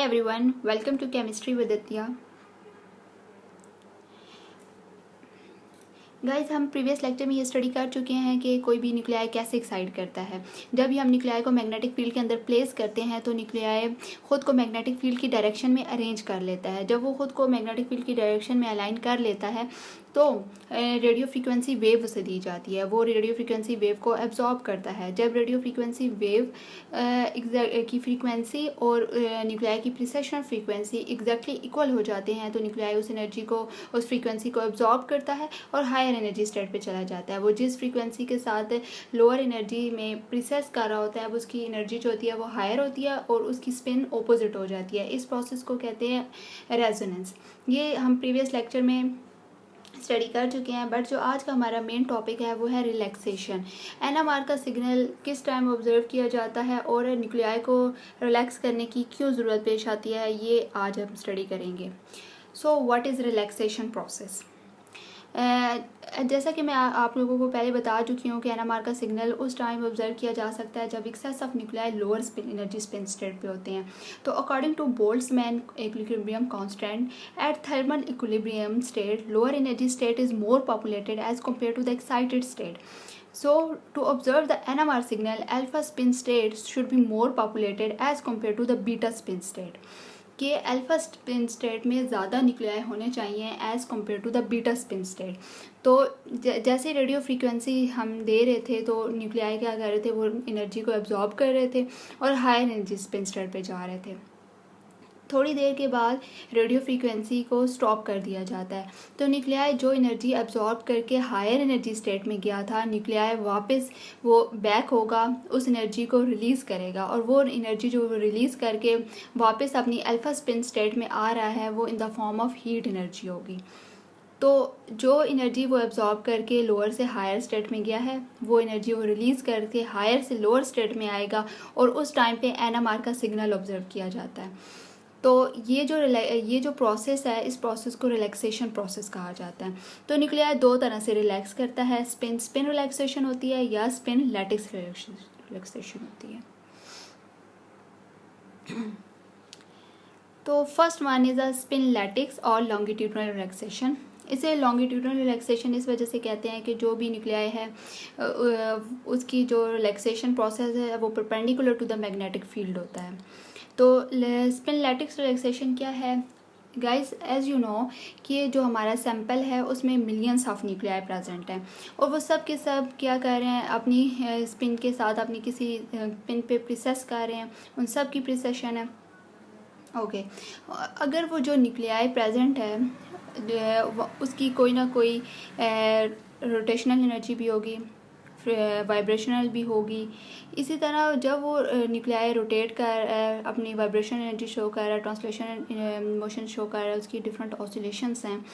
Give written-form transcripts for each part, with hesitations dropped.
everyone, welcome to Chemistry with Aditya. Guys हम previous lecture में ये स्टडी कर चुके हैं कि कोई भी न्यूक्लियाई कैसे एक्साइट करता है। जब भी हम न्यूक्लियाई को मैग्नेटिक फील्ड के अंदर प्लेस करते हैं तो न्यूक्लियाई खुद को मैग्नेटिक फील्ड की डायरेक्शन में अरेंज कर लेता है। जब वो खुद को मैग्नेटिक फील्ड की डायरेक्शन में अलाइन कर लेता है तो रेडियो फ्रीक्वेंसी वेव उसे दी जाती है। वो रेडियो फ्रीक्वेंसी वेव को एब्जॉर्ब करता है। जब रेडियो फ्रीक्वेंसी वेव की फ्रीक्वेंसी और न्यूक्लियाई की प्रिसेशनल फ्रीक्वेंसी एग्जैक्टली इक्वल हो जाते हैं तो न्यूक्लियाई उस एनर्जी को, उस फ्रीक्वेंसी को एब्जॉर्ब करता है और हायर एनर्जी स्टेट पे चला जाता है। वो जिस फ्रीक्वेंसी के साथ लोअर एनर्जी में प्रोसेस कर रहा होता है वो उसकी एनर्जी जो होती है वो हायर होती है और उसकी स्पिन ऑपोजिट हो जाती है। इस प्रोसेस को कहते हैं रेजोनेंस। ये हम प्रीवियस लेक्चर में स्टडी कर चुके हैं, बट जो आज का हमारा मेन टॉपिक है वो है रिलैक्सेशन। एनएमआर का सिग्नल किस टाइम ऑब्जर्व किया जाता है और न्यूक्लियाई को रिलैक्स करने की क्यों ज़रूरत पेश आती है, ये आज हम स्टडी करेंगे। So what is relaxation process? जैसा कि मैं आप लोगों को पहले बता चुकी हूँ कि एनएमआर का सिग्नल उस टाइम ऑब्जर्व किया जा सकता है जब excess of nuclei lower spin energy spin state पे होते हैं। तो according to Boltzmann equilibrium constant, at thermal equilibrium state lower energy state is more populated as compare to the excited state. So, to observe the NMR signal, alpha spin state should be more populated as compared to the beta spin state. कि alpha spin state में ज़्यादा nuclei होने चाहिए as compare to the beta spin state. तो जैसे radio frequency हम दे रहे थे तो न्यूक्लियाई क्या कर रहे थे, वो एनर्जी को एब्जॉर्ब कर रहे थे और हायर एनर्जी स्पिन स्टेट पे जा रहे थे। थोड़ी देर के बाद रेडियो फ्रीक्वेंसी को स्टॉप कर दिया जाता है तो न्यूक्लियाई जो एनर्जी एब्जॉर्ब करके हायर एनर्जी स्टेट में गया था, न्यूक्लियाई वापस वो बैक होगा, उस एनर्जी को रिलीज़ करेगा और वो एनर्जी जो रिलीज़ करके वापस अपनी अल्फा स्पिन स्टेट में आ रहा है वो in the form of heat energy होगी। तो जो एनर्जी वो एब्जॉर्ब करके लोअर से हायर स्टेट में गया है वो एनर्जी वो रिलीज़ करके हायर से लोअर स्टेट में आएगा और उस टाइम पे एनएमआर का सिग्नल ऑब्जर्व किया जाता है। तो ये जो प्रोसेस है, इस प्रोसेस को रिलैक्सेशन प्रोसेस कहा जाता है। तो न्यूक्लियाई दो तरह से रिलैक्स करता है, स्पिन रिलैक्सेशन होती है या स्पिन लैटिक्स रिलैक्सेशन होती है। तो first one is a spin lattice और लॉन्गिट्यूडनल रिलैक्सेशन। इसे लॉन्गिट्यूडनल रिलैक्सेशन इस वजह से कहते हैं कि जो भी न्यूक्लियाई है उसकी जो रिलैक्सेशन प्रोसेस है वो perpendicular to the magnetic field होता है। तो स्पिन लैटिक्स रिलैक्सेशन क्या है गाइस? एज यू नो कि जो हमारा सैंपल है उसमें मिलियंस ऑफ न्यूक्लियाई प्रेजेंट हैं और वो सब के सब क्या कर रहे हैं, अपनी स्पिन के साथ अपनी किसी पिन पे प्रिसेस कर रहे हैं, उन सब की प्रिसेशन है। ओके, अगर वो जो न्यूक्लियाई प्रेजेंट है उसकी कोई ना कोई रोटेशनल एनर्जी भी होगी, वाइब्रेशनल भी होगी। इसी तरह जब वो न्यूक्लियाई रोटेट कर अपनी वाइब्रेशन एनर्जी शो कर रहा है, ट्रांसलेशन मोशन शो कर रहा है, उसकी डिफरेंट ऑसिलेशंस हैं,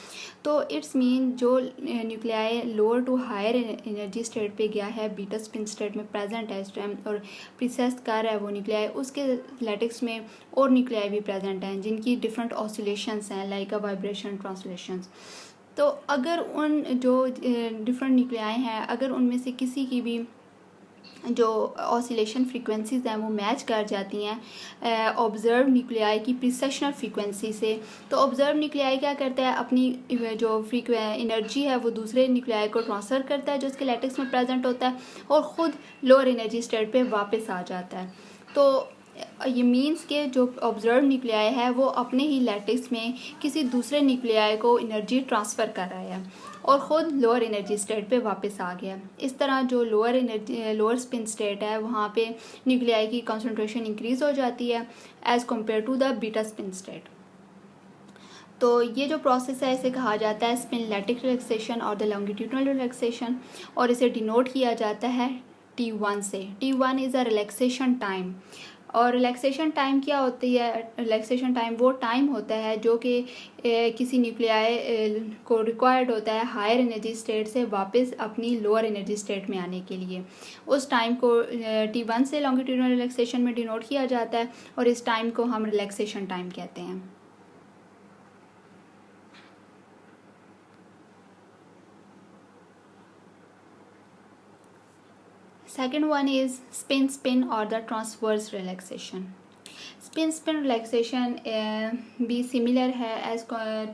तो इट्स मीन जो nuclei lower to higher energy state पे गया है, बीटा स्पिन स्टेट में प्रेजेंट है इस टाइम और प्रोसेस कर रहा है वो न्यूक्लियाई, उसके लैटिक्स में और न्यूक्लियाई भी प्रेजेंट हैं जिनकी डिफरेंट ऑसिलेशंस हैं लाइक अ वाइब्रेशन, ट्रांसलेशंस। तो अगर उन जो डिफरेंट न्यूक्लियाई हैं, अगर उनमें से किसी की भी जो ऑसिलेशन फ्रीक्वेंसीज हैं वो मैच कर जाती हैं ऑब्जर्व न्यूक्लियाई की प्रिसेशनल फ्रीक्वेंसी से, तो ऑब्जर्व न्यूक्लियाई क्या करता है, अपनी जो एनर्जी है वो दूसरे न्यूक्लियाई को ट्रांसफ़र करता है जो उसके लैटिक्स में प्रेजेंट होता है और ख़ुद लोअर एनर्जी स्टेट पे वापस आ जाता है। तो ये मीन्स के जो ऑब्जर्व न्यूक्लियाई है वो अपने ही लैटिक्स में किसी दूसरे न्यूक्लियाई को एनर्जी ट्रांसफ़र कर रहा है और ख़ुद लोअर एनर्जी स्टेट पे वापस आ गया। इस तरह जो लोअर स्पिन स्टेट है वहाँ पे न्यूक्लियाई की कंसंट्रेशन इंक्रीज़ हो जाती है as compare to the beta spin state. तो ये जो प्रोसेस है इसे कहा जाता है स्पिन लैटिक रिलैक्सेशन और द लॉन्गिट्यूडनल रिलैक्सेशन और इसे डिनोट किया जाता है T1 से। T1 is a relaxation time. और रिलैक्सेशन टाइम क्या होती है? रिलैक्सेशन टाइम वो टाइम होता है जो कि किसी न्यूक्लियाई को रिक्वायर्ड होता है हायर एनर्जी स्टेट से वापस अपनी लोअर एनर्जी स्टेट में आने के लिए। उस टाइम को T1 से लॉन्गिट्यूडनल रिलैक्सेशन में डिनोट किया जाता है और इस टाइम को हम रिलैक्सेशन टाइम कहते हैं। Second one is spin or the transverse relaxation. Spin relaxation भी सिमिलर है as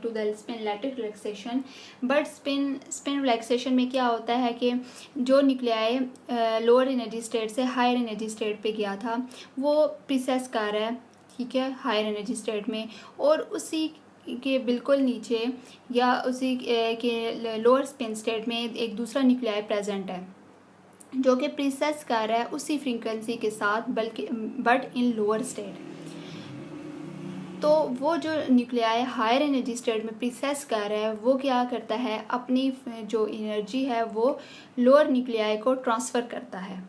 to the spin lattice relaxation, but spin relaxation में क्या होता है कि जो न्यूक्लियाई लोअर एनर्जी स्टेट से हायर एनर्जी स्टेट पे गया था वो प्रीसेस कर रहा है, ठीक है, हायर एनर्जी स्टेट में, और उसी के बिल्कुल नीचे या उसी के लोअर स्पिन स्टेट में एक दूसरा न्यूक्लियाई प्रेजेंट है जो कि प्रीसेस कर रहा है उसी फ्रीक्वेंसी के साथ, बल्कि बट इन लोअर स्टेट। तो वो जो न्यूक्लियाई हायर एनर्जी स्टेट में प्रीसेस कर रहा है वो क्या करता है, अपनी जो एनर्जी है वो लोअर न्यूक्लियाई को ट्रांसफ़र करता है,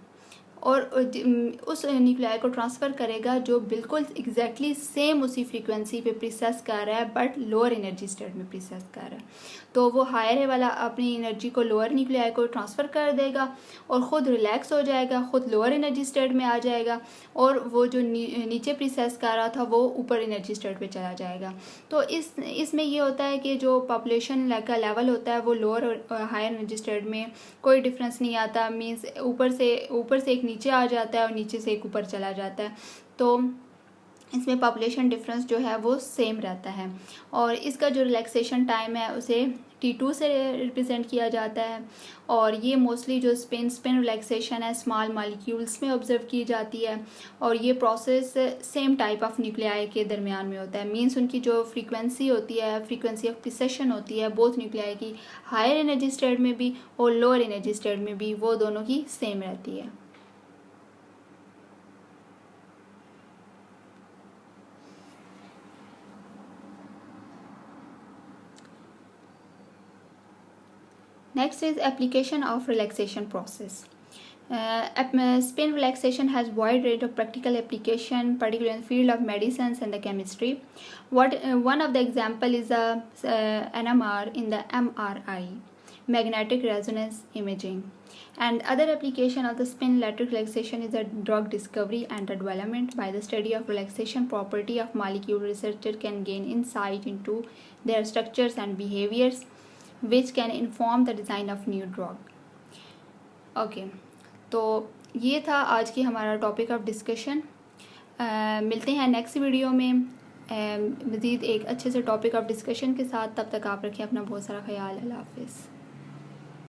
और उस न्यूक्लियाई को ट्रांसफ़र करेगा जो बिल्कुल एग्जैक्टली सेम उसी फ्रीक्वेंसी पे प्रीसेस कर रहा है बट लोअर एनर्जी स्टेट में प्रीसेस कर रहा है। तो वो हायर वाला अपनी एनर्जी को लोअर न्यूक्लियाई को ट्रांसफ़र कर देगा और ख़ुद रिलैक्स हो जाएगा, ख़ुद लोअर एनर्जी स्टेट में आ जाएगा, और वो जो नीचे प्रीसेस कर रहा था वो ऊपर एनर्जी स्टेट पे चला जाएगा। तो इसमें ये होता है कि जो पॉपुलेशन का लेवल होता है वो लोअर और हायर एनर्जी स्टेट में कोई डिफरेंस नहीं आता, मीन्स ऊपर से एक नीचे आ जाता है और नीचे से एक ऊपर चला जाता है। तो इसमें पॉपुलेशन डिफरेंस जो है वो सेम रहता है, और इसका जो रिलैक्सेशन टाइम है उसे T2 से रिप्रेजेंट किया जाता है, और ये मोस्टली जो स्पिन रिलैक्सेशन है स्मॉल मॉलिक्यूल्स में ऑब्जर्व की जाती है, और ये process same type of nuclei के दरमियान में होता है, मींस उनकी जो फ्रीक्वेंसी होती है, फ्रीक्वेंसी ऑफ प्रीसेशन होती है बोथ न्यूक्लियाई की, हायर एनर्जी स्टेट में भी और लोअर एनर्जी स्टेट में भी, वो दोनों की सेम रहती है। Next is application of relaxation process. Spin relaxation has wide range of practical application, particularly in the field of medicines and the chemistry. One of the example is the NMR in the MRI, magnetic resonance imaging, and other application of the spin electric relaxation is the drug discovery and the development. By the study of relaxation property of molecule, researcher can gain insight into their structures and behaviors, which can inform the design of new drug. Okay, तो ये था आज की हमारा topic of discussion. मिलते हैं next video में मज़ीद एक अच्छे से टॉपिक ऑफ डिस्कशन के साथ। तब तक आप रखें अपना बहुत सारा ख्याल। अल्लाह हाफिज़।